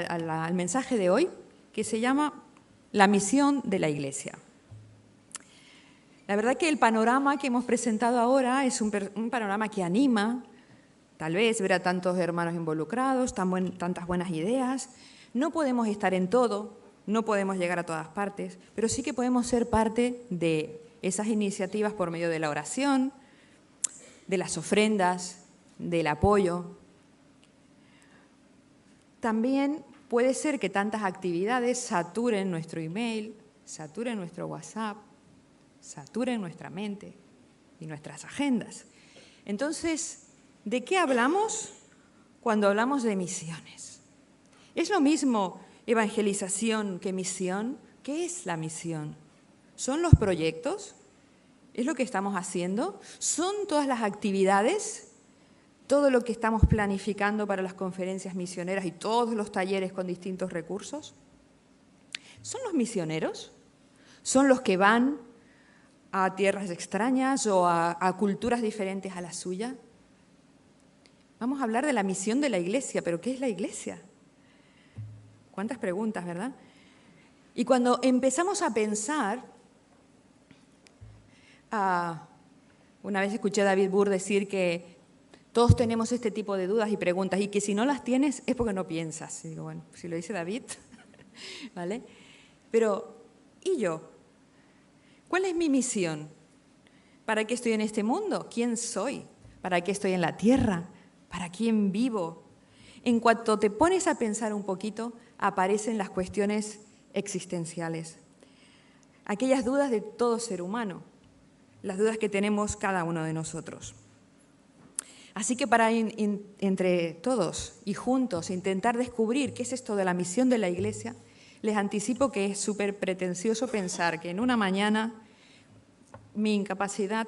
al mensaje de hoy, que se llama La misión de la Iglesia. La verdad que el panorama que hemos presentado ahora es un panorama que anima, tal vez, ver a tantos hermanos involucrados, tantas buenas ideas. No podemos estar en todo, no podemos llegar a todas partes, pero sí que podemos ser parte de esas iniciativas por medio de la oración, de las ofrendas, del apoyo. También puede ser que tantas actividades saturen nuestro email, saturen nuestro WhatsApp, saturen nuestra mente y nuestras agendas. Entonces, ¿de qué hablamos cuando hablamos de misiones? ¿Es lo mismo evangelización que misión? ¿Qué es la misión? ¿Son los proyectos? ¿Es lo que estamos haciendo? ¿Son todas las actividades? ¿Todo lo que estamos planificando para las conferencias misioneras y todos los talleres con distintos recursos? ¿Son los misioneros? ¿Son los que van a tierras extrañas o a culturas diferentes a la suya? Vamos a hablar de la misión de la Iglesia, pero ¿qué es la Iglesia? ¿Cuántas preguntas, verdad? Y cuando empezamos a pensar, una vez escuché a David Burr decir que todos tenemos este tipo de dudas y preguntas y que si no las tienes es porque no piensas. Y digo, bueno, si lo dice David, ¿vale? Pero, ¿y yo? ¿Cuál es mi misión? ¿Para qué estoy en este mundo? ¿Quién soy? ¿Para qué estoy en la tierra? ¿Para quién vivo? En cuanto te pones a pensar un poquito, aparecen las cuestiones existenciales. Aquellas dudas de todo ser humano, las dudas que tenemos cada uno de nosotros. Así que para entre todos y juntos intentar descubrir qué es esto de la misión de la Iglesia, les anticipo que es súper pretencioso pensar que en una mañana mi incapacidad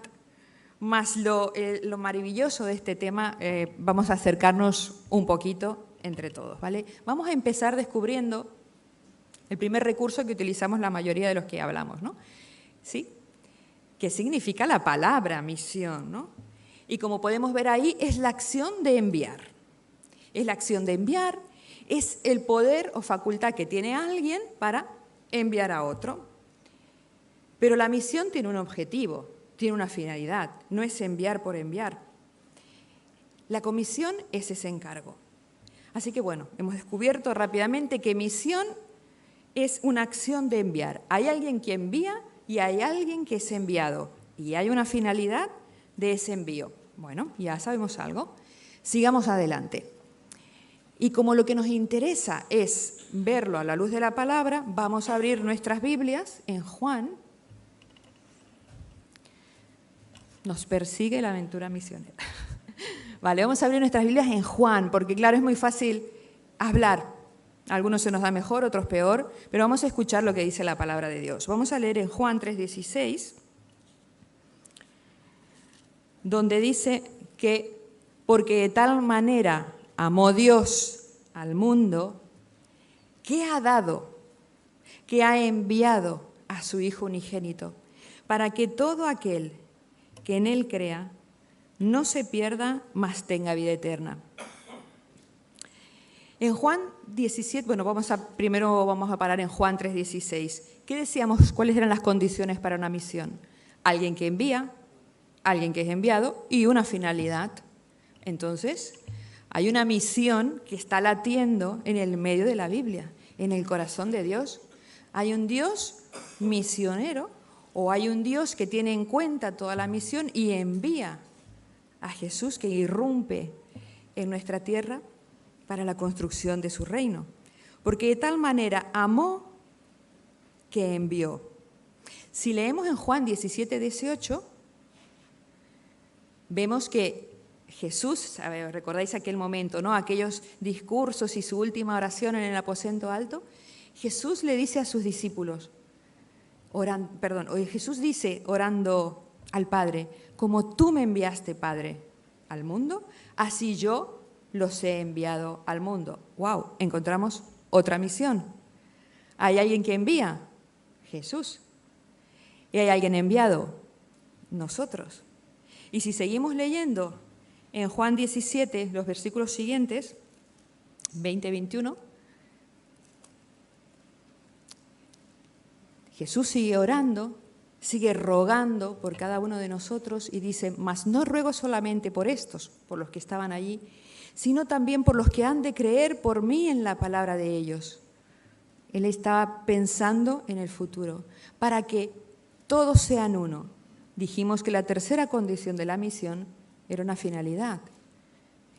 más lo maravilloso de este tema, vamos a acercarnos un poquito entre todos, ¿vale? Vamos a empezar descubriendo el primer recurso que utilizamos la mayoría de los que hablamos, ¿no? ¿Sí? ¿Qué significa la palabra misión, ¿no? Y como podemos ver ahí, es la acción de enviar. Es la acción de enviar, es el poder o facultad que tiene alguien para enviar a otro. Pero la misión tiene un objetivo, tiene una finalidad, no es enviar por enviar. La comisión es ese encargo. Así que bueno, hemos descubierto rápidamente que misión es una acción de enviar. Hay alguien que envía y hay alguien que es enviado. Y hay una finalidad de ese envío. Bueno, ya sabemos algo. Sigamos adelante. Y como lo que nos interesa es verlo a la luz de la palabra, vamos a abrir nuestras Biblias en Juan. Nos persigue la aventura misionera. Vale, vamos a abrir nuestras Biblias en Juan, porque claro, es muy fácil hablar. A algunos se nos da mejor, otros peor, pero vamos a escuchar lo que dice la palabra de Dios. Vamos a leer en Juan 3:16, donde dice que porque de tal manera amó Dios al mundo, que ha dado, que ha enviado a su Hijo unigénito, para que todo aquel que en Él crea no se pierda, mas tenga vida eterna. En Juan 17, bueno, primero vamos a parar en Juan 3:16. ¿Qué decíamos? ¿Cuáles eran las condiciones para una misión? Alguien que envía, alguien que es enviado y una finalidad. Entonces, hay una misión que está latiendo en el medio de la Biblia, en el corazón de Dios. Hay un Dios misionero o hay un Dios que tiene en cuenta toda la misión y envía a Jesús que irrumpe en nuestra tierra para la construcción de su reino. Porque de tal manera amó que envió. Si leemos en Juan 17:18, vemos que Jesús, recordáis aquel momento, ¿no? Aquellos discursos y su última oración en el aposento alto, Jesús le dice a sus discípulos, Jesús dice orando al Padre, como tú me enviaste, Padre, al mundo, así yo los he enviado al mundo. ¡Wow! Encontramos otra misión. ¿Hay alguien que envía? Jesús. ¿Y hay alguien enviado? Nosotros. Y si seguimos leyendo en Juan 17, los versículos siguientes, 20-21, Jesús sigue orando, sigue rogando por cada uno de nosotros y dice, mas no ruego solamente por estos, por los que estaban allí, sino también por los que han de creer por mí en la palabra de ellos. Él estaba pensando en el futuro, para que todos sean uno. Dijimos que la tercera condición de la misión era una finalidad,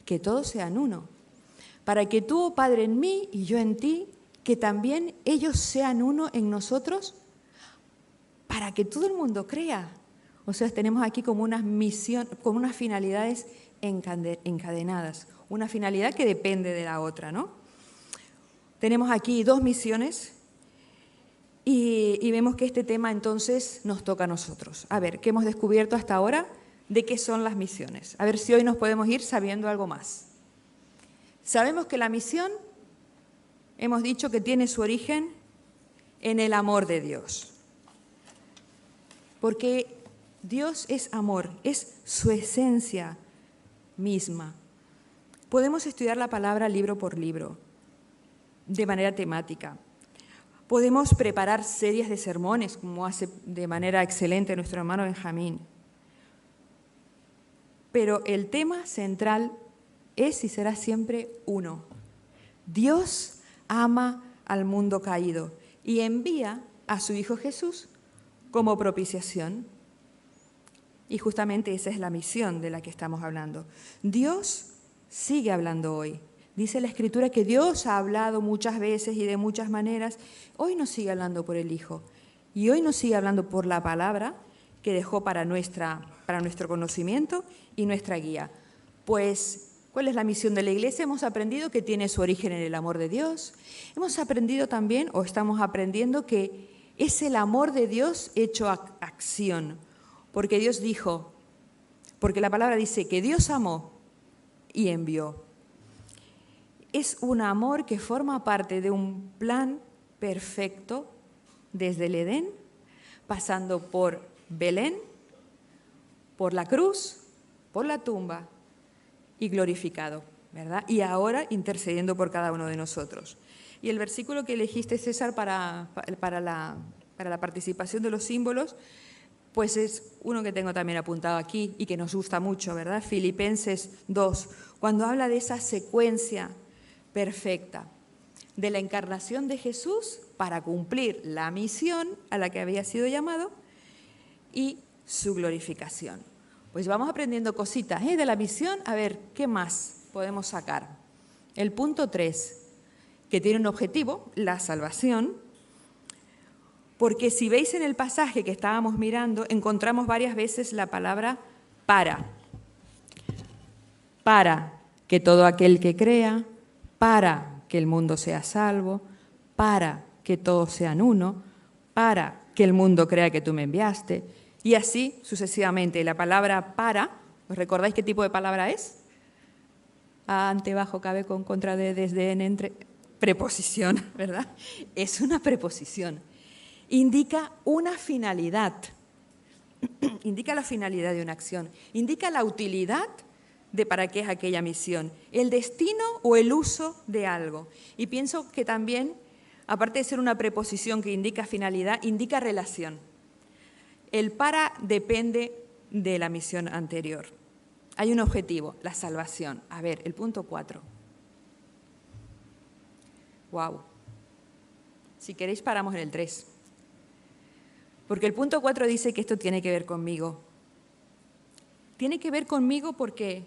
que todos sean uno. Para que tú, oh Padre, en mí y yo en ti, que también ellos sean uno en nosotros, para que todo el mundo crea. O sea, tenemos aquí como unas finalidades encadenadas, una finalidad que depende de la otra, ¿no? Tenemos aquí dos misiones y vemos que este tema entonces nos toca a nosotros. A ver, ¿qué hemos descubierto hasta ahora de qué son las misiones? A ver si hoy nos podemos ir sabiendo algo más. Sabemos que la misión, hemos dicho que tiene su origen en el amor de Dios. Porque Dios es amor, es su esencia misma. Podemos estudiar la palabra libro por libro, de manera temática. Podemos preparar series de sermones, como hace de manera excelente nuestro hermano Benjamín. Pero el tema central es y será siempre uno. Dios ama al mundo caído y envía a su Hijo Jesús como propiciación. Y justamente esa es la misión de la que estamos hablando. Dios sigue hablando hoy. Dice la Escritura que Dios ha hablado muchas veces y de muchas maneras. Hoy nos sigue hablando por el Hijo. Y hoy nos sigue hablando por la palabra que dejó para nuestro conocimiento y nuestra guía. Pues, ¿cuál es la misión de la Iglesia? Hemos aprendido que tiene su origen en el amor de Dios. Hemos aprendido también, o estamos aprendiendo, que es el amor de Dios hecho acción. Porque Dios dijo, porque la palabra dice que Dios amó y envió. Es un amor que forma parte de un plan perfecto desde el Edén, pasando por Belén, por la cruz, por la tumba y glorificado, ¿verdad? Y ahora intercediendo por cada uno de nosotros. Y el versículo que elegiste, César, para la participación de los símbolos, pues es uno que tengo también apuntado aquí y que nos gusta mucho, ¿verdad? Filipenses 2, cuando habla de esa secuencia perfecta de la encarnación de Jesús para cumplir la misión a la que había sido llamado y su glorificación. Pues vamos aprendiendo cositas de la misión, a ver qué más podemos sacar. El punto 3, que tiene un objetivo, la salvación, porque si veis en el pasaje que estábamos mirando, encontramos varias veces la palabra para que todo aquel que crea, para que el mundo sea salvo, para que todos sean uno, para que el mundo crea que tú me enviaste, y así sucesivamente. La palabra para, ¿os recordáis qué tipo de palabra es? Ante, bajo, cabe, con, contra, de, desde, en, entre. Preposición, ¿verdad? Es una preposición. Indica una finalidad, indica la finalidad de una acción, indica la utilidad de para qué es aquella misión, el destino o el uso de algo. Y pienso que también, aparte de ser una preposición que indica finalidad, indica relación. El para depende de la misión anterior. Hay un objetivo, la salvación. A ver, el punto 4. Wow. Si queréis paramos en el 3. Porque el punto 4 dice que esto tiene que ver conmigo. Tiene que ver conmigo porque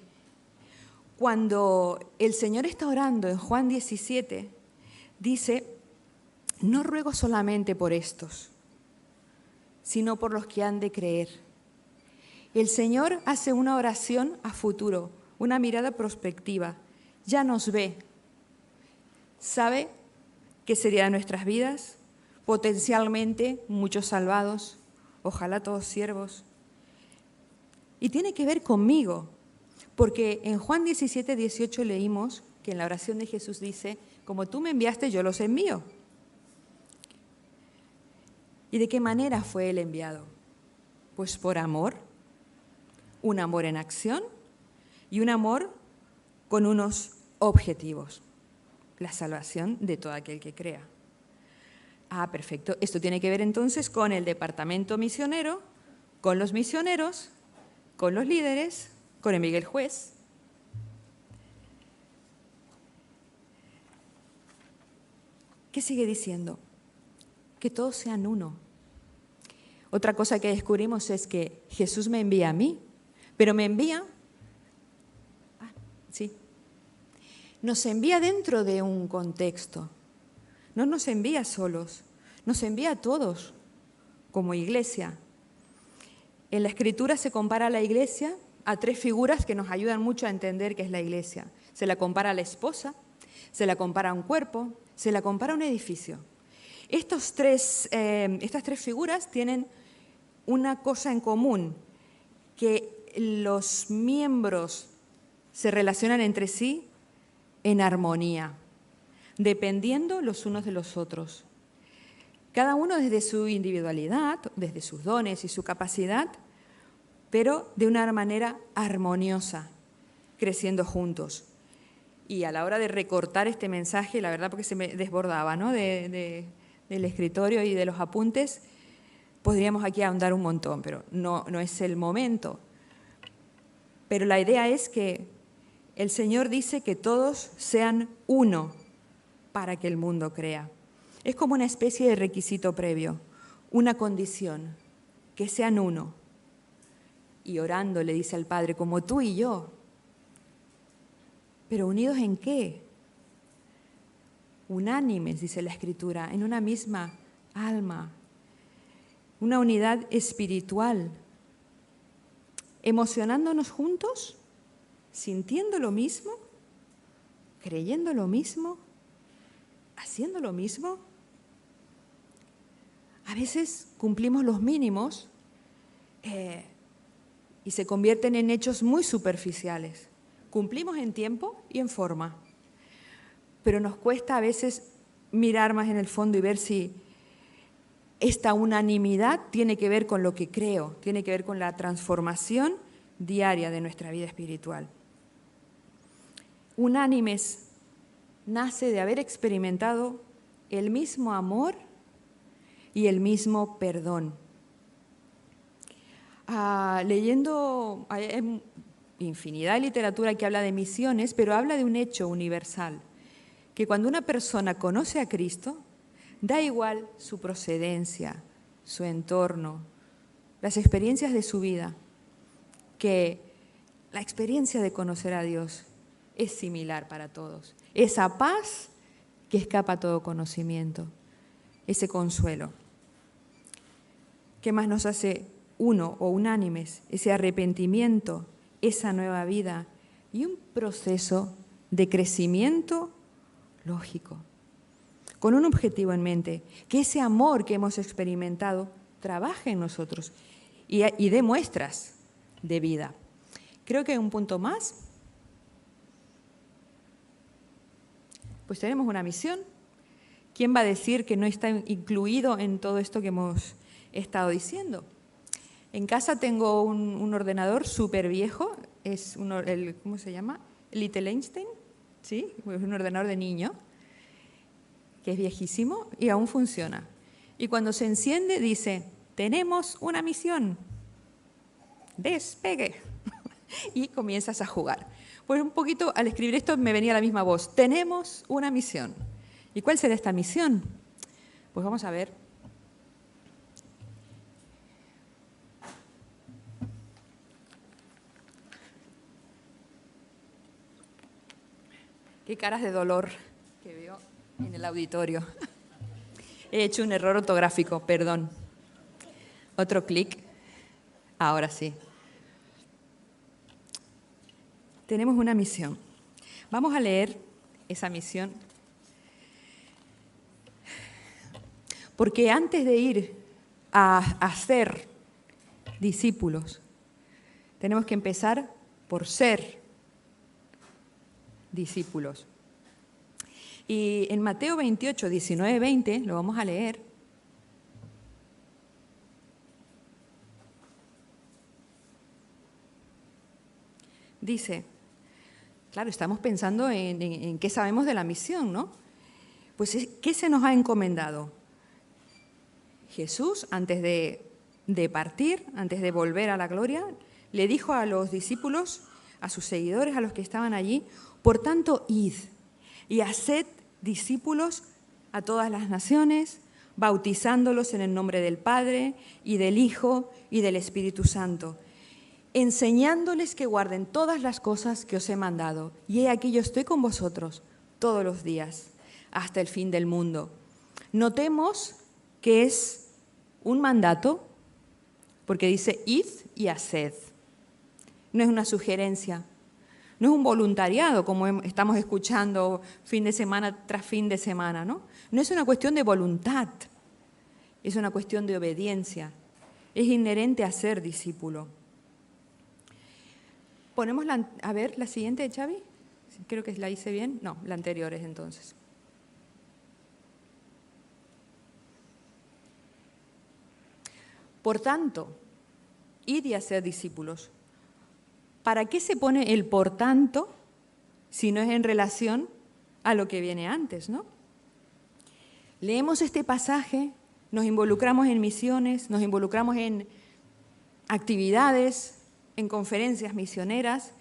cuando el Señor está orando en Juan 17, dice, no ruego solamente por estos, sino por los que han de creer. El Señor hace una oración a futuro, una mirada prospectiva. Ya nos ve, sabe qué sería de nuestras vidas, potencialmente muchos salvados, ojalá todos siervos. Y tiene que ver conmigo, porque en Juan 17, 18 leímos que en la oración de Jesús dice, como tú me enviaste, yo los envío. ¿Y de qué manera fue Él enviado? Pues por amor, un amor en acción y un amor con unos objetivos, la salvación de todo aquel que crea. Ah, perfecto. Esto tiene que ver entonces con el departamento misionero, con los misioneros, con los líderes, con el Miguel Juez. ¿Qué sigue diciendo? Que todos sean uno. Otra cosa que descubrimos es que Jesús me envía a mí, pero me envía, nos envía dentro de un contexto. No nos envía solos, nos envía a todos como iglesia. En la Escritura se compara a la iglesia a tres figuras que nos ayudan mucho a entender qué es la iglesia. Se la compara a la esposa, se la compara a un cuerpo, se la compara a un edificio. Estas tres figuras tienen una cosa en común, que los miembros se relacionan entre sí en armonía, dependiendo los unos de los otros. Cada uno desde su individualidad, desde sus dones y su capacidad, pero de una manera armoniosa, creciendo juntos. Y a la hora de recortar este mensaje, la verdad porque se me desbordaba, ¿no?, del escritorio y de los apuntes, podríamos aquí ahondar un montón, pero no es el momento. Pero la idea es que el Señor dice que todos sean uno para que el mundo crea. Es como una especie de requisito previo, una condición, que sean uno. Y orando le dice al Padre, como tú y yo. ¿Pero unidos en qué? Unánimes, dice la Escritura, en una misma alma. Una unidad espiritual. Emocionándonos juntos, sintiendo lo mismo, creyendo lo mismo, haciendo lo mismo. A veces cumplimos los mínimos y se convierten en hechos muy superficiales. Cumplimos en tiempo y en forma, pero nos cuesta a veces mirar más en el fondo y ver si esta unanimidad tiene que ver con lo que creo, tiene que ver con la transformación diaria de nuestra vida espiritual. Unánimes nace de haber experimentado el mismo amor y el mismo perdón. Leyendo, hay infinidad de literatura que habla de misiones, pero habla de un hecho universal, que cuando una persona conoce a Cristo, da igual su procedencia, su entorno, las experiencias de su vida, que la experiencia de conocer a Dios es similar para todos. Esa paz que escapa a todo conocimiento, ese consuelo. ¿Qué más nos hace uno o unánimes? Ese arrepentimiento, esa nueva vida y un proceso de crecimiento lógico, con un objetivo en mente, que ese amor que hemos experimentado trabaje en nosotros y dé muestras de vida. Creo que hay un punto más. Pues tenemos una misión. ¿Quién va a decir que no está incluido en todo esto que hemos estado diciendo? En casa tengo un ordenador súper viejo, es ¿cómo se llama? Little Einstein, ¿sí? Es un ordenador de niño, que es viejísimo y aún funciona. Y cuando se enciende dice, tenemos una misión, despegue, y comienzas a jugar. Pues un poquito al escribir esto me venía la misma voz, tenemos una misión. ¿Y cuál será esta misión? Pues vamos a ver. Qué caras de dolor que veo en el auditorio. He hecho un error ortográfico, perdón. Otro clic. Ahora sí. Tenemos una misión. Vamos a leer esa misión. Porque antes de ir a hacer discípulos, tenemos que empezar por ser discípulos. Y en Mateo 28, 19, 20, lo vamos a leer. Dice, claro, estamos pensando en qué sabemos de la misión, ¿no? Pues, ¿qué se nos ha encomendado? Jesús, antes de partir, antes de volver a la gloria, le dijo a los discípulos, a sus seguidores, a los que estaban allí, por tanto, id y haced discípulos a todas las naciones, bautizándolos en el nombre del Padre y del Hijo y del Espíritu Santo, enseñándoles que guarden todas las cosas que os he mandado. Y he aquí yo estoy con vosotros todos los días, hasta el fin del mundo. Notemos que es un mandato, porque dice id y haced. No es una sugerencia, no es un voluntariado como estamos escuchando fin de semana tras fin de semana, ¿no? No es una cuestión de voluntad, es una cuestión de obediencia. Es inherente a ser discípulo. Ponemos a ver la siguiente, Xavi. Creo que la hice bien. No, la anterior es entonces. Por tanto, id y haced discípulos. ¿Para qué se pone el por tanto si no es en relación a lo que viene antes, ¿no? Leemos este pasaje, nos involucramos en misiones, nos involucramos en actividades, en conferencias misioneras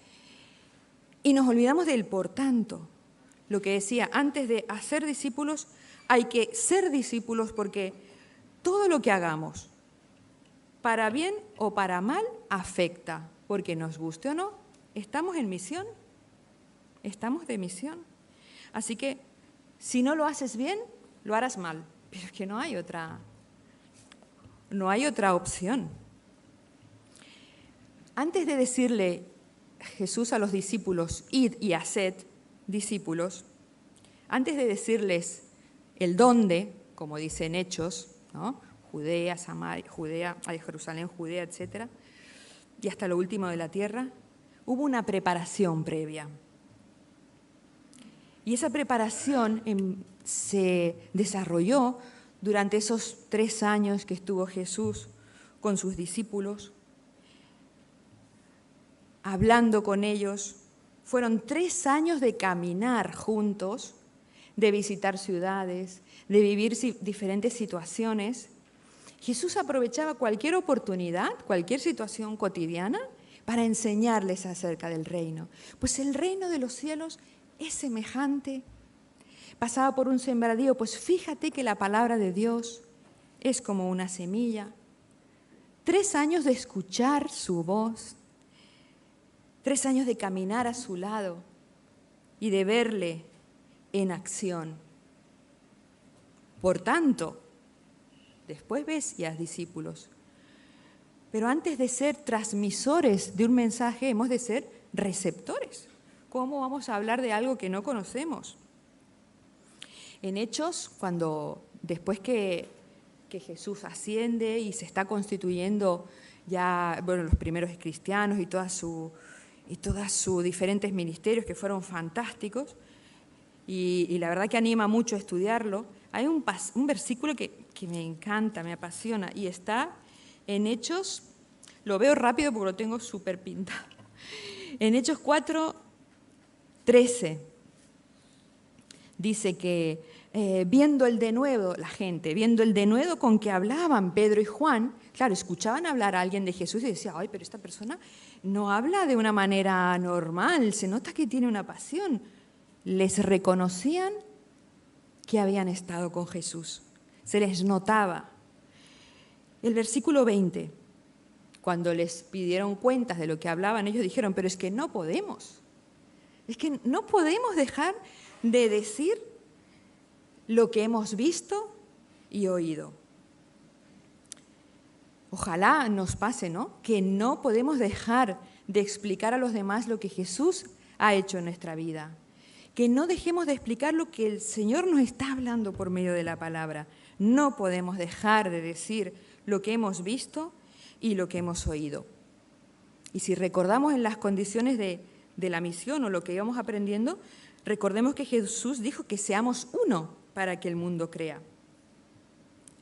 y nos olvidamos del por tanto. Lo que decía, antes de hacer discípulos hay que ser discípulos porque todo lo que hagamos, para bien o para mal, afecta. Porque nos guste o no, estamos en misión, estamos de misión. Así que si no lo haces bien, lo harás mal, pero es que no hay otra opción. Antes de decirle Jesús a los discípulos, id y haced discípulos, antes de decirles el dónde, como dicen Hechos, ¿no? Judea, Samaria, Jerusalén, Judea, etcétera, y hasta lo último de la tierra, hubo una preparación previa. Y esa preparación se desarrolló durante esos 3 años que estuvo Jesús con sus discípulos, hablando con ellos. Fueron 3 años de caminar juntos, de visitar ciudades, de vivir diferentes situaciones. Jesús aprovechaba cualquier oportunidad, cualquier situación cotidiana para enseñarles acerca del reino. Pues el reino de los cielos es semejante. Pasaba por un sembradío, pues fíjate que la palabra de Dios es como una semilla. 3 años de escuchar su voz, 3 años de caminar a su lado y de verle en acción. Por tanto, después ves y haz discípulos. Pero antes de ser transmisores de un mensaje, hemos de ser receptores. ¿Cómo vamos a hablar de algo que no conocemos? En Hechos, después que Jesús asciende y se está constituyendo ya, los primeros cristianos y todas sus diferentes ministerios que fueron fantásticos, y la verdad que anima mucho a estudiarlo, hay un versículo que me encanta, me apasiona, y está en Hechos, lo veo rápido porque lo tengo súper pintado, en Hechos 4:13, dice que viendo el denuedo, la gente, viendo el denuedo con que hablaban Pedro y Juan, claro, escuchaban hablar a alguien de Jesús y decían, ay, pero esta persona no habla de una manera normal, se nota que tiene una pasión. Les reconocían que habían estado con Jesús, se les notaba. El versículo 20, cuando les pidieron cuentas de lo que hablaban, ellos dijeron, pero es que no podemos dejar de decir lo que hemos visto y oído. Ojalá nos pase, ¿no? Que no podemos dejar de explicar a los demás lo que Jesús ha hecho en nuestra vida. Que no dejemos de explicar lo que el Señor nos está hablando por medio de la palabra. No podemos dejar de decir lo que hemos visto y lo que hemos oído. Y si recordamos en las condiciones de la misión o lo que íbamos aprendiendo, recordemos que Jesús dijo que seamos uno para que el mundo crea.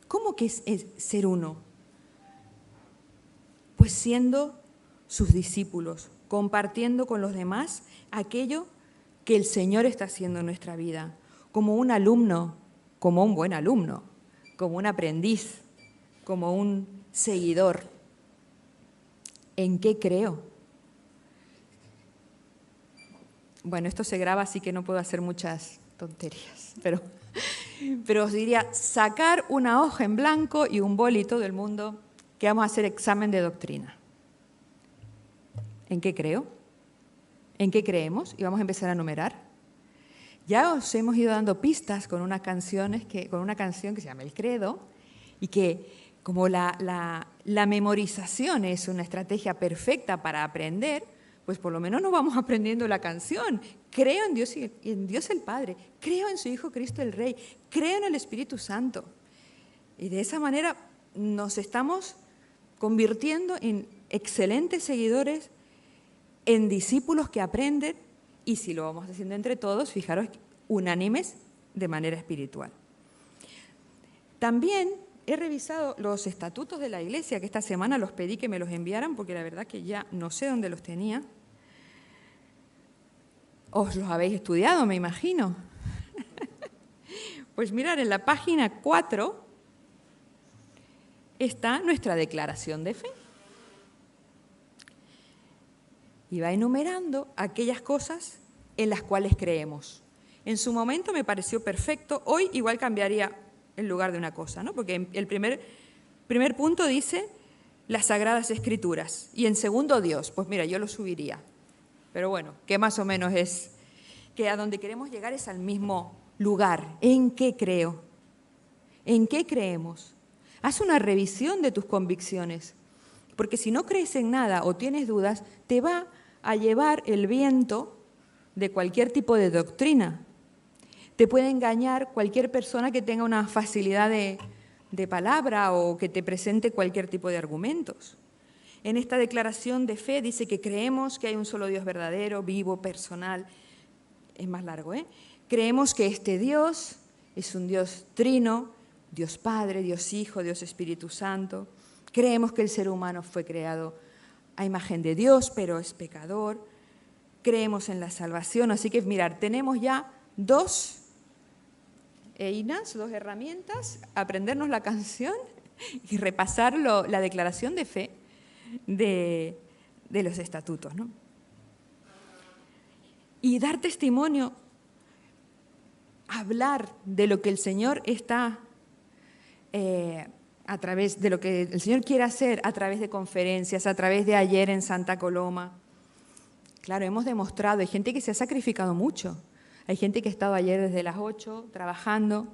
¿Cómo que es ser uno? Pues siendo sus discípulos, compartiendo con los demás aquello que el Señor está haciendo en nuestra vida, como un alumno, como un buen alumno, como un aprendiz, como un seguidor. ¿En qué creo? Bueno, esto se graba, así que no puedo hacer muchas tonterías, pero os diría, sacar una hoja en blanco y un boli todo el mundo, que vamos a hacer examen de doctrina. ¿En qué creo? ¿En qué creemos? Y vamos a empezar a numerar. Ya os hemos ido dando pistas con una canción que se llama El Credo, y que como la memorización es una estrategia perfecta para aprender, pues por lo menos nos vamos aprendiendo la canción. Creo en Dios y en Dios el Padre, creo en su Hijo Cristo el Rey, creo en el Espíritu Santo. Y de esa manera nos estamos convirtiendo en excelentes seguidores, en discípulos que aprenden, y si lo vamos haciendo entre todos, fijaros, unánimes de manera espiritual. También he revisado los estatutos de la Iglesia, que esta semana los pedí que me los enviaran, porque la verdad que ya no sé dónde los tenía. Os los habéis estudiado, me imagino. Pues mirad, en la página 4 está nuestra declaración de fe. Y va enumerando aquellas cosas en las cuales creemos. En su momento me pareció perfecto, hoy igual cambiaría el lugar de una cosa, ¿no? Porque el primer punto dice las Sagradas Escrituras y en segundo Dios. Pues mira, yo lo subiría. Pero bueno, que más o menos es que a donde queremos llegar es al mismo lugar. ¿En qué creo? ¿En qué creemos? Haz una revisión de tus convicciones, porque si no crees en nada o tienes dudas, te va a llevar el viento de cualquier tipo de doctrina. Te puede engañar cualquier persona que tenga una facilidad de palabra o que te presente cualquier tipo de argumentos. En esta declaración de fe dice que creemos que hay un solo Dios verdadero, vivo, personal. Es más largo, ¿eh? Creemos que este Dios es un Dios trino, Dios Padre, Dios Hijo, Dios Espíritu Santo. Creemos que el ser humano fue creado a imagen de Dios, pero es pecador. Creemos en la salvación. Así que, mirad, tenemos ya dos herramientas, aprendernos la canción y repasar la declaración de fe de los estatutos, ¿no? Y dar testimonio, hablar de lo que el Señor está a través de lo que el Señor quiere hacer a través de conferencias, a través de ayer en Santa Coloma. Claro, hemos demostrado, hay gente que se ha sacrificado mucho. Hay gente que ha estado ayer desde las 8 trabajando.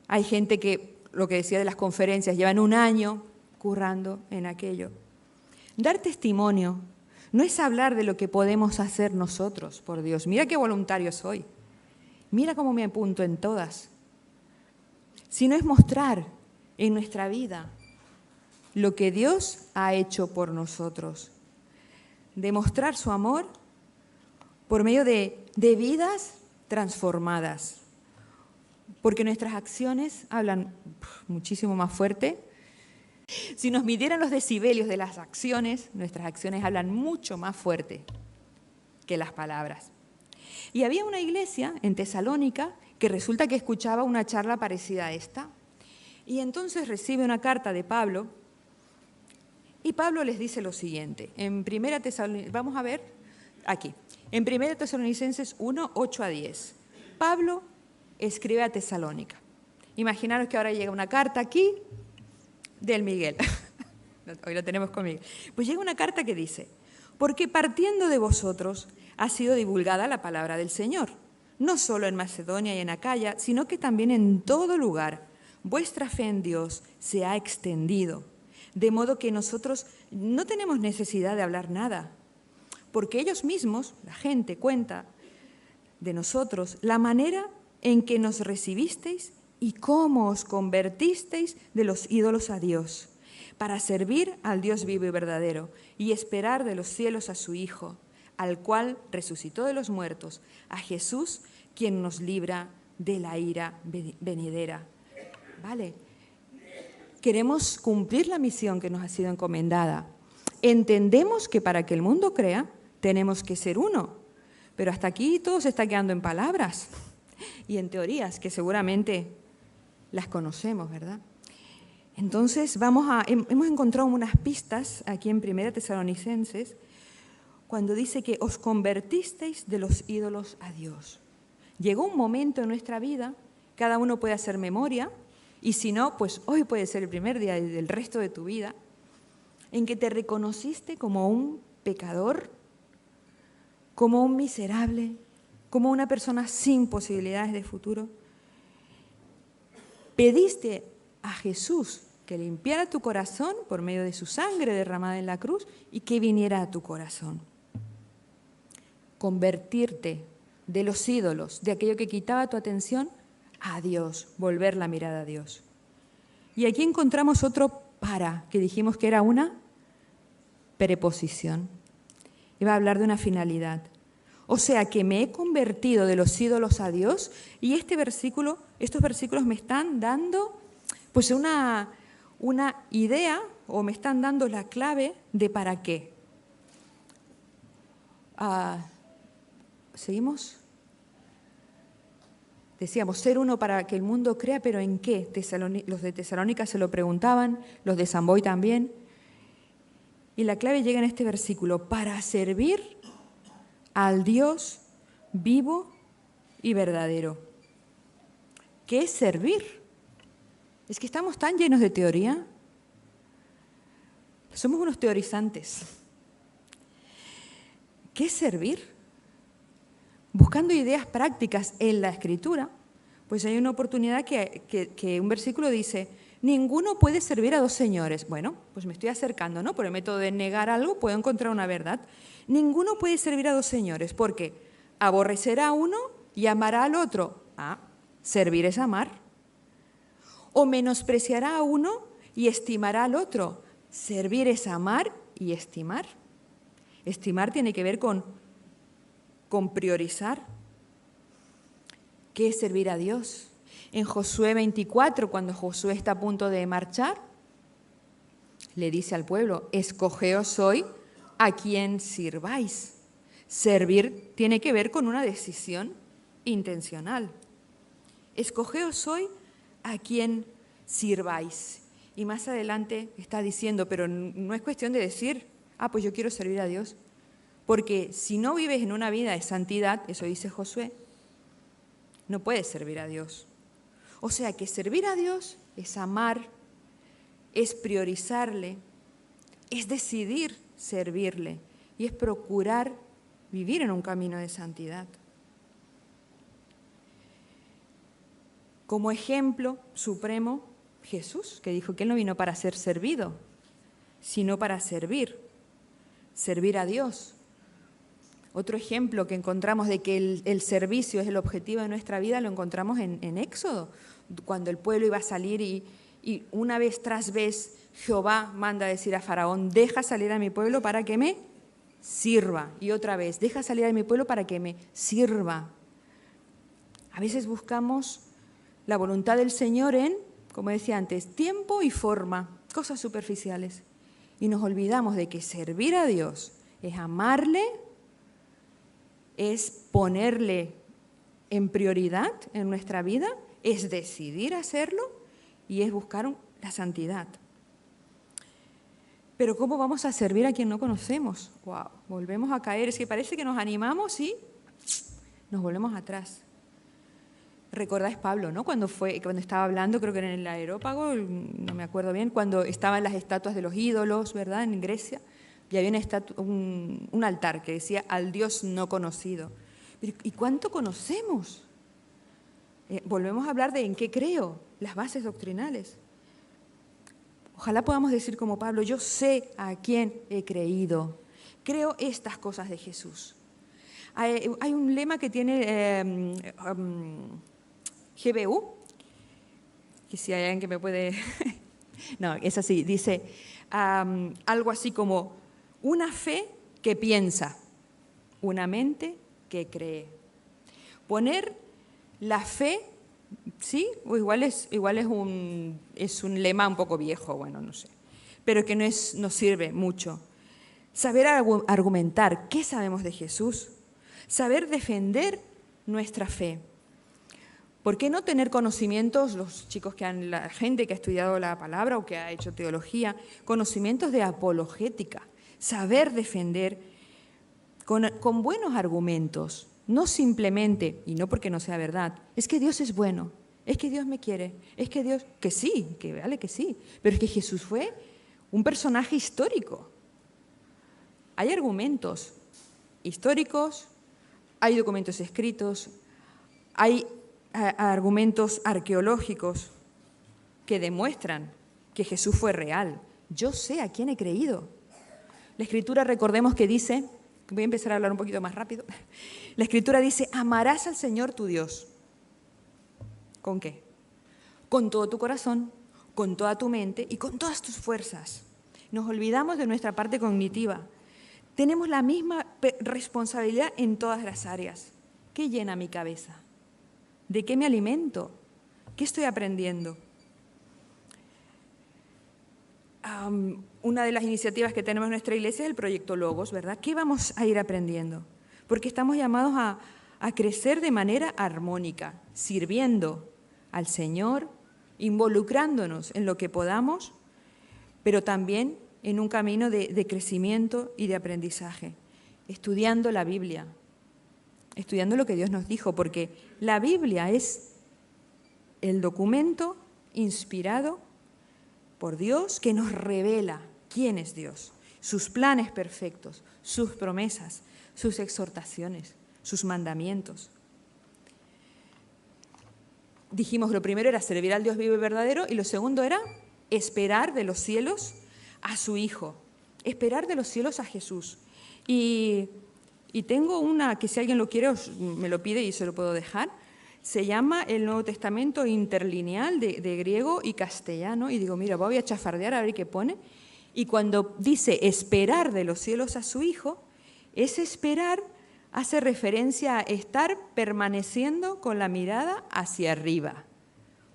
Hay gente que, lo que decía de las conferencias, llevan un año currando en aquello. Dar testimonio no es hablar de lo que podemos hacer nosotros, por Dios. Mira qué voluntario soy. Mira cómo me apunto en todas. Sino es mostrar en nuestra vida lo que Dios ha hecho por nosotros. Demostrar su amor por medio de vidas transformadas. Porque nuestras acciones hablan muchísimo más fuerte. Si nos midieran los decibelios de las acciones, nuestras acciones hablan mucho más fuerte que las palabras. Y había una iglesia en Tesalónica que resulta que escuchaba una charla parecida a esta. Y entonces recibe una carta de Pablo, y Pablo les dice lo siguiente. En 1 Tesalonicenses, vamos a ver aquí, en 1 Tesalonicenses 1, 8 a 10. Pablo escribe a Tesalónica. Imaginaros que ahora llega una carta aquí del Miguel. Hoy lo tenemos con Miguel. Pues llega una carta que dice: porque partiendo de vosotros ha sido divulgada la palabra del Señor, no solo en Macedonia y en Acaya, sino que también en todo lugar. Vuestra fe en Dios se ha extendido, de modo que nosotros no tenemos necesidad de hablar nada, porque ellos mismos, la gente, cuenta de nosotros la manera en que nos recibisteis y cómo os convertisteis de los ídolos a Dios, para servir al Dios vivo y verdadero y esperar de los cielos a su Hijo, al cual resucitó de los muertos, a Jesús, quien nos libra de la ira venidera. ¿Vale? Queremos cumplir la misión que nos ha sido encomendada. Entendemos que para que el mundo crea, tenemos que ser uno. Pero hasta aquí todo se está quedando en palabras y en teorías que seguramente las conocemos, ¿verdad? Entonces hemos encontrado unas pistas aquí en 1 Tesalonicenses cuando dice que os convertisteis de los ídolos a Dios. Llegó un momento en nuestra vida, cada uno puede hacer memoria, y si no, pues hoy puede ser el primer día del resto de tu vida, en que te reconociste como un pecador, como un miserable, como una persona sin posibilidades de futuro. Pediste a Jesús que limpiara tu corazón por medio de su sangre derramada en la cruz y que viniera a tu corazón. Convertirte de los ídolos, de aquello que quitaba tu atención, a Dios, volver la mirada a Dios. Y aquí encontramos otro para, que dijimos que era una preposición. Iba a hablar de una finalidad. O sea que me he convertido de los ídolos a Dios, y estos versículos me están dando pues una idea, o me están dando la clave de para qué. ¿Seguimos? Decíamos, ser uno para que el mundo crea, pero ¿en qué? Los de Tesalónica se lo preguntaban, los de Samboy también. Y la clave llega en este versículo, para servir al Dios vivo y verdadero. ¿Qué es servir? Es que estamos tan llenos de teoría. Somos unos teorizantes. ¿Qué es servir? Buscando ideas prácticas en la Escritura, pues hay una oportunidad que un versículo dice, ninguno puede servir a dos señores. Bueno, pues me estoy acercando, ¿no? Por el método de negar algo puedo encontrar una verdad. Ninguno puede servir a dos señores, porque aborrecerá a uno y amará al otro. Servir es amar. O menospreciará a uno y estimará al otro. Servir es amar y estimar. Estimar tiene que ver con priorizar. ¿Qué es servir a Dios? En Josué 24, cuando Josué está a punto de marchar, le dice al pueblo, escogeos hoy a quien sirváis. Servir tiene que ver con una decisión intencional. Escogeos hoy a quien sirváis. Y más adelante está diciendo, pero no es cuestión de decir, pues yo quiero servir a Dios. Porque si no vives en una vida de santidad, eso dice Josué, no puedes servir a Dios. O sea que servir a Dios es amar, es priorizarle, es decidir servirle y es procurar vivir en un camino de santidad. Como ejemplo supremo, Jesús, que dijo que él no vino para ser servido, sino para servir a Dios. Otro ejemplo que encontramos de que el servicio es el objetivo de nuestra vida lo encontramos en Éxodo, cuando el pueblo iba a salir y una vez tras vez Jehová manda a decir a Faraón, deja salir a mi pueblo para que me sirva. Y otra vez, deja salir a mi pueblo para que me sirva. A veces buscamos la voluntad del Señor en, como decía antes, tiempo y forma, cosas superficiales. Y nos olvidamos de que servir a Dios es amarle, es ponerle en prioridad en nuestra vida, es decidir hacerlo y es buscar la santidad. Pero ¿cómo vamos a servir a quien no conocemos? ¡Wow! Volvemos a caer. Es que parece que nos animamos y nos volvemos atrás. ¿Recordáis Pablo, no? Cuando estaba hablando, creo que era en el Areópago, no me acuerdo bien, cuando estaban las estatuas de los ídolos, ¿verdad?, en Grecia. Y había un altar que decía al Dios no conocido. ¿Y cuánto conocemos? Volvemos a hablar de en qué creo, las bases doctrinales. Ojalá podamos decir como Pablo, yo sé a quién he creído. Creo estas cosas de Jesús. Hay un lema que tiene GBU, que si hay alguien que me puede... no, es así, dice algo así como... Una fe que piensa, una mente que cree. Poner la fe, ¿sí? O igual es un lema un poco viejo, bueno, no sé, pero que nos sirve mucho. Saber argumentar, ¿qué sabemos de Jesús? Saber defender nuestra fe. ¿Por qué no tener conocimientos, los chicos la gente que ha estudiado la palabra o que ha hecho teología, conocimientos de apologética, saber defender con buenos argumentos, no simplemente, y no porque no sea verdad, es que Dios es bueno, es que Dios me quiere, es que Dios, que sí, que vale que sí, pero es que Jesús fue un personaje histórico. Hay argumentos históricos, hay documentos escritos, hay argumentos arqueológicos que demuestran que Jesús fue real. Yo sé a quién he creído. La Escritura, recordemos que dice, voy a empezar a hablar un poquito más rápido, la Escritura dice, amarás al Señor tu Dios. ¿Con qué? Con todo tu corazón, con toda tu mente y con todas tus fuerzas. Nos olvidamos de nuestra parte cognitiva. Tenemos la misma responsabilidad en todas las áreas. ¿Qué llena mi cabeza? ¿De qué me alimento? ¿Qué estoy aprendiendo? Una de las iniciativas que tenemos en nuestra iglesia es el proyecto Logos, ¿verdad? ¿Qué vamos a ir aprendiendo? Porque estamos llamados a crecer de manera armónica, sirviendo al Señor, involucrándonos en lo que podamos, pero también en un camino de crecimiento y de aprendizaje, estudiando la Biblia, estudiando lo que Dios nos dijo, porque la Biblia es el documento inspirado por Dios que nos revela quién es Dios, sus planes perfectos, sus promesas, sus exhortaciones, sus mandamientos. Dijimos, lo primero era servir al Dios vivo y verdadero y lo segundo era esperar de los cielos a su Hijo, esperar de los cielos a Jesús. Y tengo una que si alguien lo quiere me lo pide y se lo puedo dejar. Se llama el Nuevo Testamento interlineal de griego y castellano. Y digo, mira, voy a chafardear a ver qué pone. Y cuando dice esperar de los cielos a su Hijo, ese esperar hace referencia a estar permaneciendo con la mirada hacia arriba.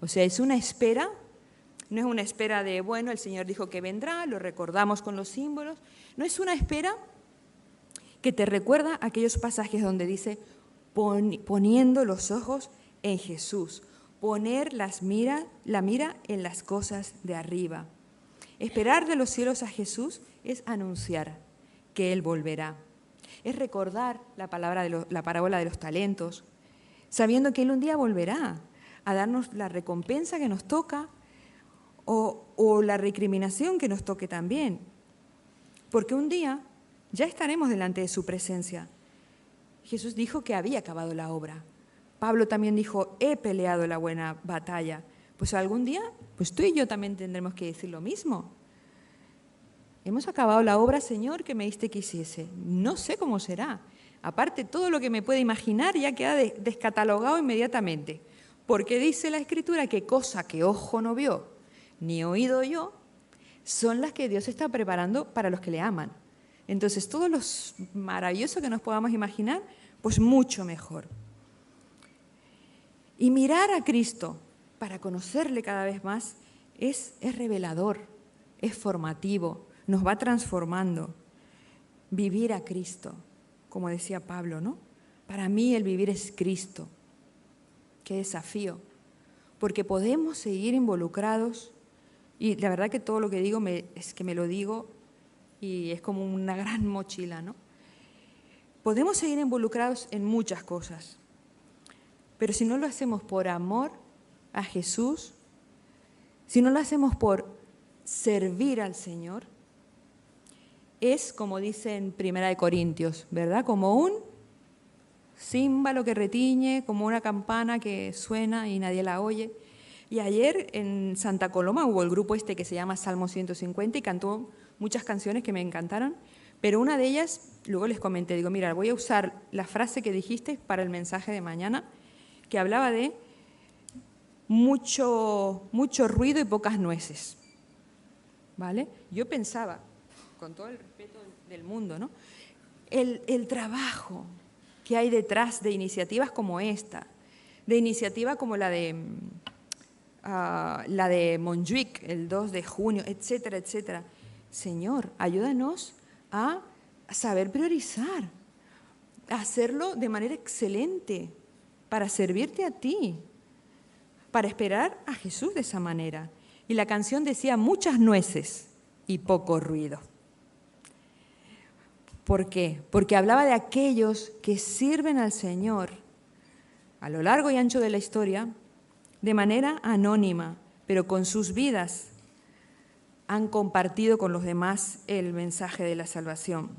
O sea, es una espera, no es una espera de, bueno, el Señor dijo que vendrá, lo recordamos con los símbolos. No es una espera que te recuerda aquellos pasajes donde dice, poniendo los ojos en Jesús, poner la mira en las cosas de arriba. Esperar de los cielos a Jesús es anunciar que Él volverá. Es recordar la parábola de los talentos, sabiendo que Él un día volverá a darnos la recompensa que nos toca o la recriminación que nos toque también. Porque un día ya estaremos delante de su presencia. Jesús dijo que había acabado la obra. Pablo también dijo, he peleado la buena batalla. Pues algún día, pues tú y yo también tendremos que decir lo mismo. Hemos acabado la obra, Señor, que me diste que hiciese. No sé cómo será. Aparte, todo lo que me puede imaginar ya queda descatalogado inmediatamente. Porque dice la Escritura que cosa que ojo no vio, ni oído yo, son las que Dios está preparando para los que le aman. Entonces, todo lo maravilloso que nos podamos imaginar, pues mucho mejor. Y mirar a Cristo para conocerle cada vez más es revelador, es formativo, nos va transformando. Vivir a Cristo, como decía Pablo, ¿no? Para mí el vivir es Cristo. Qué desafío, porque podemos seguir involucrados y la verdad que todo lo que digo es que me lo digo y es como una gran mochila, ¿no? Podemos seguir involucrados en muchas cosas, pero si no lo hacemos por amor a Jesús, si no lo hacemos por servir al Señor, es como dice en 1 Corintios, ¿verdad? Como un címbalo que retiñe, como una campana que suena y nadie la oye. Y ayer en Santa Coloma hubo el grupo que se llama Salmo 150 y cantó muchas canciones que me encantaron, pero una de ellas, luego les comenté, digo, mira, voy a usar la frase que dijiste para el mensaje de mañana, que hablaba de mucho ruido y pocas nueces, ¿vale? Yo pensaba, con todo el respeto del mundo, ¿no? El trabajo que hay detrás de iniciativas como esta, de iniciativa como la de Montjuic, el 2 de junio, etcétera, etcétera. Señor, ayúdanos a saber priorizar, a hacerlo de manera excelente para servirte a ti, para esperar a Jesús de esa manera. Y la canción decía muchas nueces y poco ruido. ¿Por qué? Porque hablaba de aquellos que sirven al Señor a lo largo y ancho de la historia de manera anónima, pero con sus vidas han compartido con los demás el mensaje de la salvación.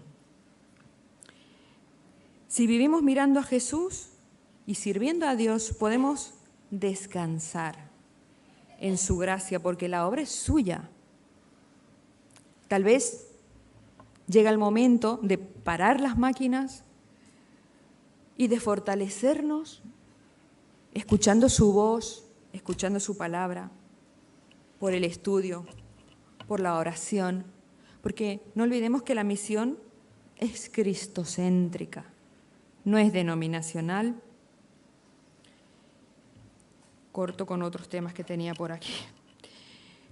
Si vivimos mirando a Jesús y sirviendo a Dios, podemos descansar en su gracia, porque la obra es suya. Tal vez llega el momento de parar las máquinas y de fortalecernos escuchando su voz, escuchando su palabra, por el estudio, por la oración, porque no olvidemos que la misión es cristocéntrica, no es denominacional. Corto con otros temas que tenía por aquí.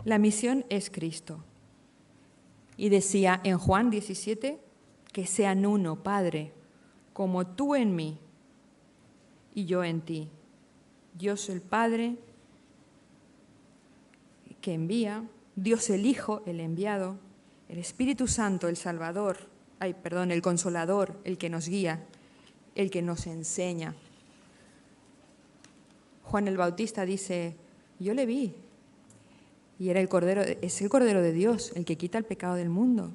La misión es Cristo. Y decía en Juan 17, que sean uno, Padre, como tú en mí y yo en ti. Dios el Padre que envía, Dios el Hijo, el enviado, el Espíritu Santo, el Salvador, el Consolador, el que nos guía, el que nos enseña. Juan el Bautista dice, yo le vi, y era es el Cordero de Dios, el que quita el pecado del mundo.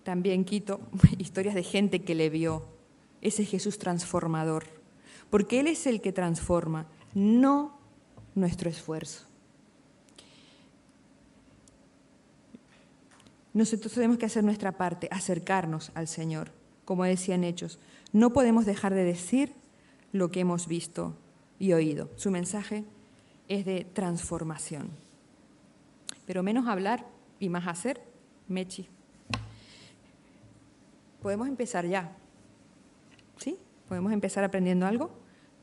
También quito historias de gente que le vio, ese Jesús transformador, porque Él es el que transforma, no nuestro esfuerzo. Nosotros tenemos que hacer nuestra parte, acercarnos al Señor, como decían Hechos. No podemos dejar de decir lo que hemos visto y oído. Su mensaje es de transformación. Pero menos hablar y más hacer, Mechi. Podemos empezar ya. ¿Sí? ¿Podemos empezar aprendiendo algo?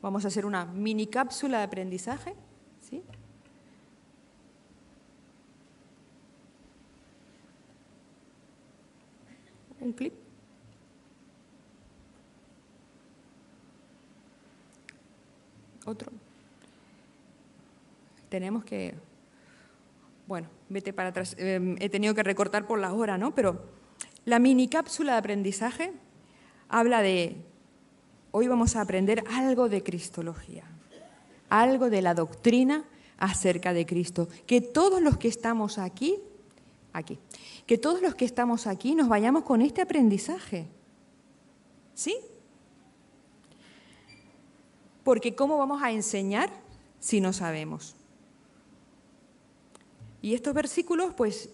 Vamos a hacer una mini cápsula de aprendizaje. ¿Sí? Un clip. Otro. Tenemos que, bueno, vete para atrás, he tenido que recortar por la hora, ¿no? Pero la mini cápsula de aprendizaje habla de, hoy vamos a aprender algo de cristología, algo de la doctrina acerca de Cristo. Que todos los que estamos aquí, que todos los que estamos aquí nos vayamos con este aprendizaje, ¿sí? Porque ¿cómo vamos a enseñar si no sabemos? Y estos versículos, pues,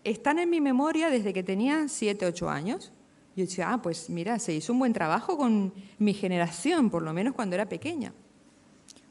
están en mi memoria desde que tenía 7, 8 años. Yo decía, pues mira, se hizo un buen trabajo con mi generación, por lo menos cuando era pequeña.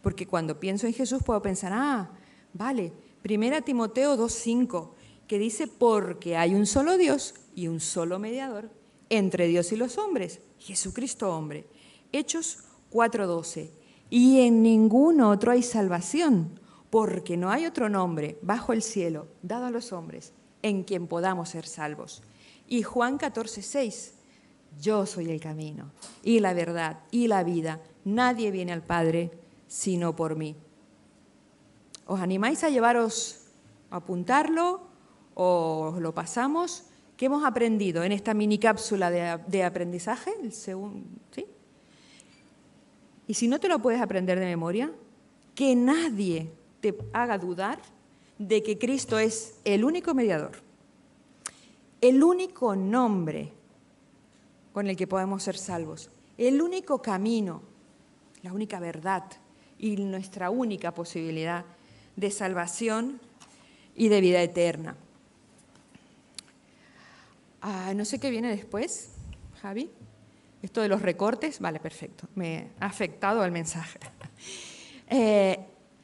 Porque cuando pienso en Jesús puedo pensar, vale, 1 Timoteo 2:5, que dice, porque hay un solo Dios y un solo mediador entre Dios y los hombres, Jesucristo hombre. Hechos 4:12, y en ningún otro hay salvación, porque no hay otro nombre bajo el cielo dado a los hombres en quien podamos ser salvos. Y Juan 14:6, yo soy el camino y la verdad y la vida, nadie viene al Padre sino por mí. ¿Os animáis a llevaros, a apuntarlo o lo pasamos? ¿Qué hemos aprendido en esta mini cápsula de aprendizaje? ¿Sí? Y si no te lo puedes aprender de memoria, que nadie te haga dudar de que Cristo es el único mediador, el único nombre con el que podemos ser salvos, el único camino, la única verdad y nuestra única posibilidad de salvación y de vida eterna. No sé qué viene después, Javi. Esto de los recortes, vale, perfecto, me ha afectado al mensaje.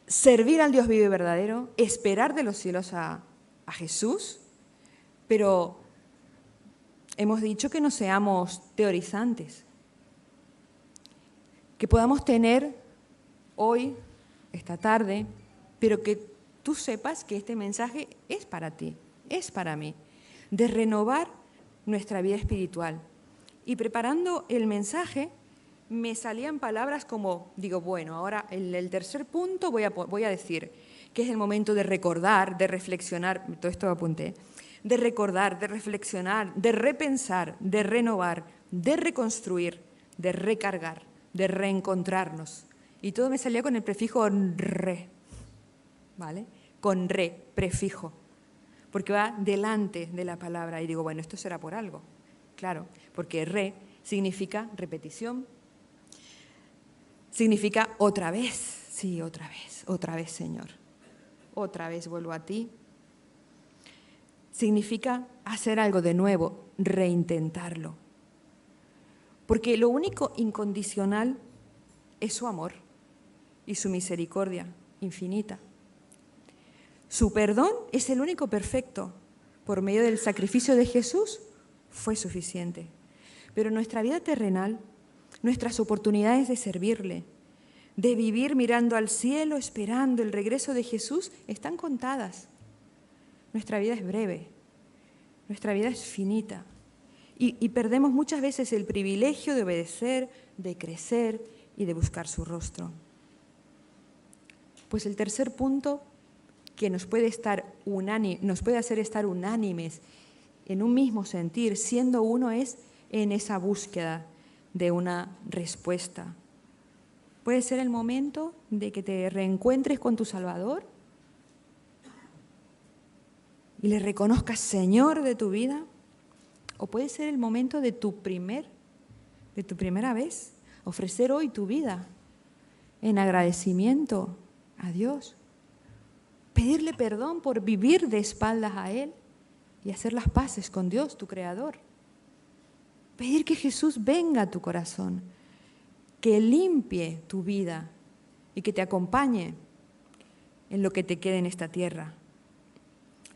Servir al Dios vivo y verdadero, esperar de los cielos a Jesús, pero hemos dicho que no seamos teorizantes, que podamos tener hoy, esta tarde, pero que tú sepas que este mensaje es para ti, es para mí, de renovar nuestra vida espiritual. Y preparando el mensaje, me salían palabras como, digo, bueno, ahora el tercer punto voy a decir que es el momento de recordar, de reflexionar, todo esto lo apunté, de recordar, de reflexionar, de repensar, de renovar, de reconstruir, de recargar, de reencontrarnos. Y todo me salía con el prefijo re, ¿vale? Con re, prefijo, porque va delante de la palabra. Y digo, bueno, esto será por algo, claro, porque re significa repetición, significa otra vez, sí, otra vez, Señor, otra vez vuelvo a ti. Significa hacer algo de nuevo, reintentarlo. Porque lo único incondicional es su amor y su misericordia infinita. Su perdón es el único perfecto. Por medio del sacrificio de Jesús fue suficiente. Pero nuestra vida terrenal, nuestras oportunidades de servirle, de vivir mirando al cielo, esperando el regreso de Jesús, están contadas. Nuestra vida es breve, nuestra vida es finita y perdemos muchas veces el privilegio de obedecer, de crecer y de buscar su rostro. Pues el tercer punto que nos puede hacer estar unánimes en un mismo sentir, siendo uno, es en esa búsqueda de una respuesta. Puede ser el momento de que te reencuentres con tu Salvador y le reconozcas Señor de tu vida, o puede ser el momento de tu primera vez, ofrecer hoy tu vida en agradecimiento a Dios, pedirle perdón por vivir de espaldas a Él y hacer las paces con Dios, tu Creador. Pedir que Jesús venga a tu corazón, que limpie tu vida y que te acompañe en lo que te quede en esta tierra.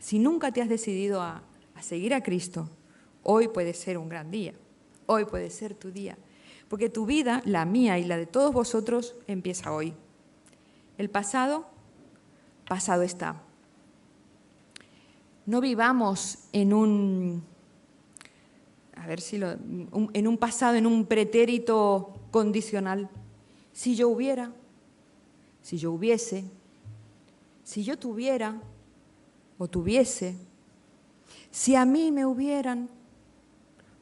Si nunca te has decidido a seguir a Cristo, hoy puede ser un gran día, hoy puede ser tu día, porque tu vida, la mía y la de todos vosotros, empieza hoy. El pasado, pasado está. No vivamos en un pasado, en un pretérito condicional. Si yo hubiera, si yo hubiese, si yo tuviera o tuviese, si a mí me hubieran,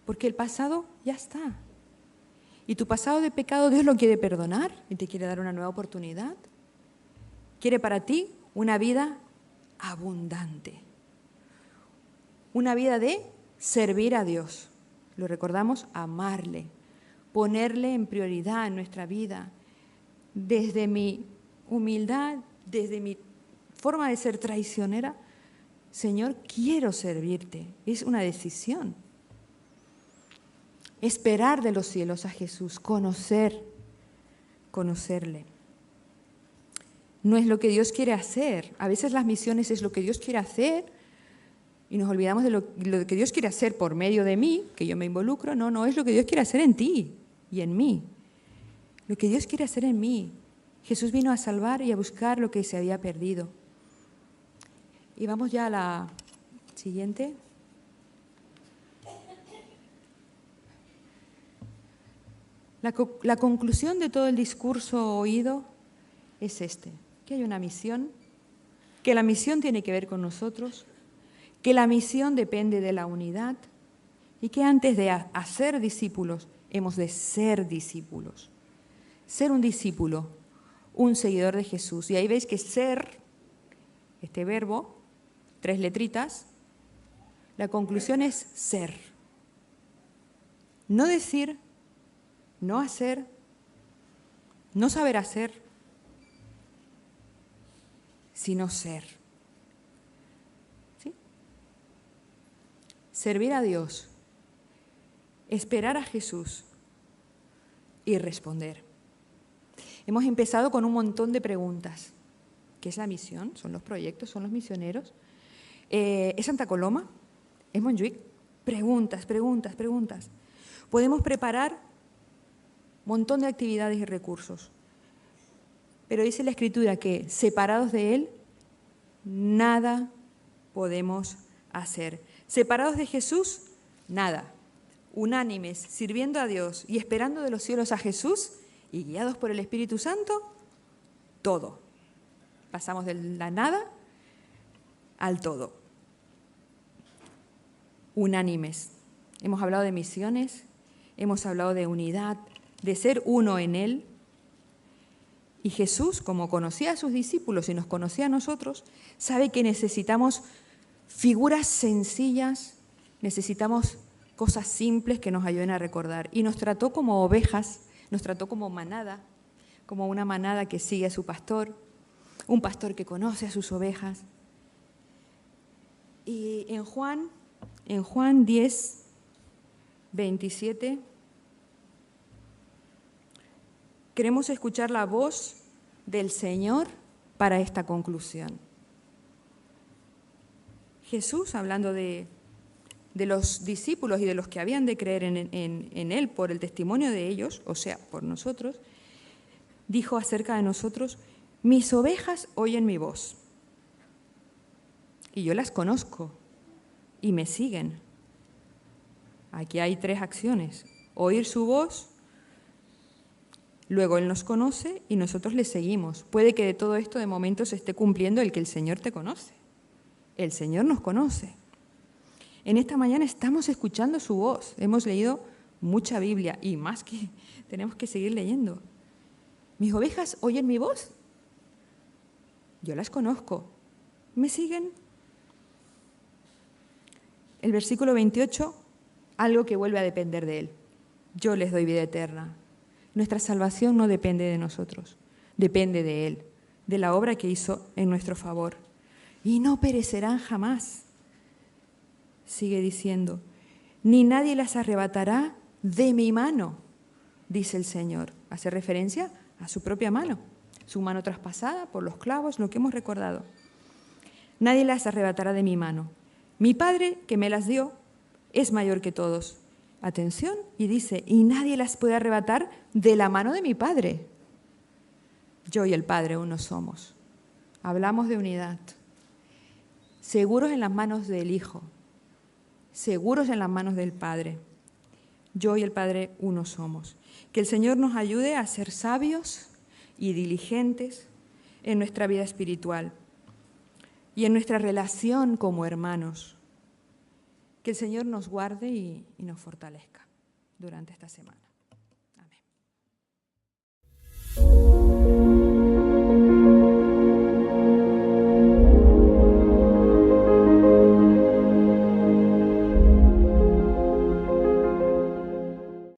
porque el pasado ya está. Y tu pasado de pecado Dios lo quiere perdonar y te quiere dar una nueva oportunidad. Quiere para ti una vida abundante, una vida de servir a Dios. Lo recordamos, amarle, ponerle en prioridad en nuestra vida. Desde mi humildad, desde mi forma de ser traicionera, Señor, quiero servirte. Es una decisión. Esperar de los cielos a Jesús, conocerle. No es lo que Dios quiere hacer. A veces las misiones es lo que Dios quiere hacer y nos olvidamos de lo que Dios quiere hacer por medio de mí, que yo me involucro. No, es lo que Dios quiere hacer en ti y en mí. Lo que Dios quiere hacer en mí. Jesús vino a salvar y a buscar lo que se había perdido. Y vamos ya a la siguiente. La conclusión de todo el discurso oído es que hay una misión, que la misión tiene que ver con nosotros, que la misión depende de la unidad y que antes de hacer discípulos hemos de ser discípulos. Ser un discípulo, un seguidor de Jesús. Y ahí veis que ser, este verbo, 3 letritas, la conclusión es ser. No decir, no hacer, no saber hacer, sino ser. ¿Sí? Servir a Dios, esperar a Jesús y responder. Hemos empezado con un montón de preguntas. ¿Qué es la misión? ¿Son los proyectos? ¿Son los misioneros? ¿Es Santa Coloma? ¿Es Montjuic? Preguntas. Podemos preparar un montón de actividades y recursos. Pero dice la Escritura que separados de Él, nada podemos hacer. Separados de Jesús, nada. unánimes, sirviendo a Dios y esperando de los cielos a Jesús y guiados por el Espíritu Santo, todo. Pasamos de la nada al todo. Unánimes. Hemos hablado de misiones, hemos hablado de unidad, de ser uno en Él. Y Jesús, como conocía a sus discípulos y nos conocía a nosotros, sabe que necesitamos figuras sencillas, necesitamos cosas simples que nos ayuden a recordar. Y nos trató como ovejas, nos trató como manada, como una manada que sigue a su pastor, un pastor que conoce a sus ovejas. Y en Juan 10, 27, queremos escuchar la voz del Señor para esta conclusión. Jesús, hablando de los discípulos y de los que habían de creer en Él por el testimonio de ellos, o sea, por nosotros, dijo acerca de nosotros: mis ovejas oyen mi voz, y yo las conozco, y me siguen. Aquí hay 3 acciones: oír su voz, luego Él nos conoce y nosotros le seguimos. Puede que de todo esto de momento se esté cumpliendo el que el Señor te conoce. El Señor nos conoce. En esta mañana estamos escuchando su voz. Hemos leído mucha Biblia y más que tenemos que seguir leyendo. ¿Mis ovejas oyen mi voz? Yo las conozco. ¿Me siguen? El versículo 28, algo que vuelve a depender de Él. Yo les doy vida eterna. Nuestra salvación no depende de nosotros, depende de Él, de la obra que hizo en nuestro favor. Y no perecerán jamás. Sigue diciendo, ni nadie las arrebatará de mi mano, dice el Señor. Hace referencia a su propia mano, su mano traspasada por los clavos, lo que hemos recordado. Nadie las arrebatará de mi mano. Mi Padre, que me las dio, es mayor que todos. Atención, y dice, y nadie las puede arrebatar de la mano de mi Padre. Yo y el Padre uno somos. Hablamos de unidad. Seguros en las manos del Hijo, seguros en las manos del Padre. Yo y el Padre uno somos. Que el Señor nos ayude a ser sabios y diligentes en nuestra vida espiritual y en nuestra relación como hermanos. Que el Señor nos guarde y nos fortalezca durante esta semana.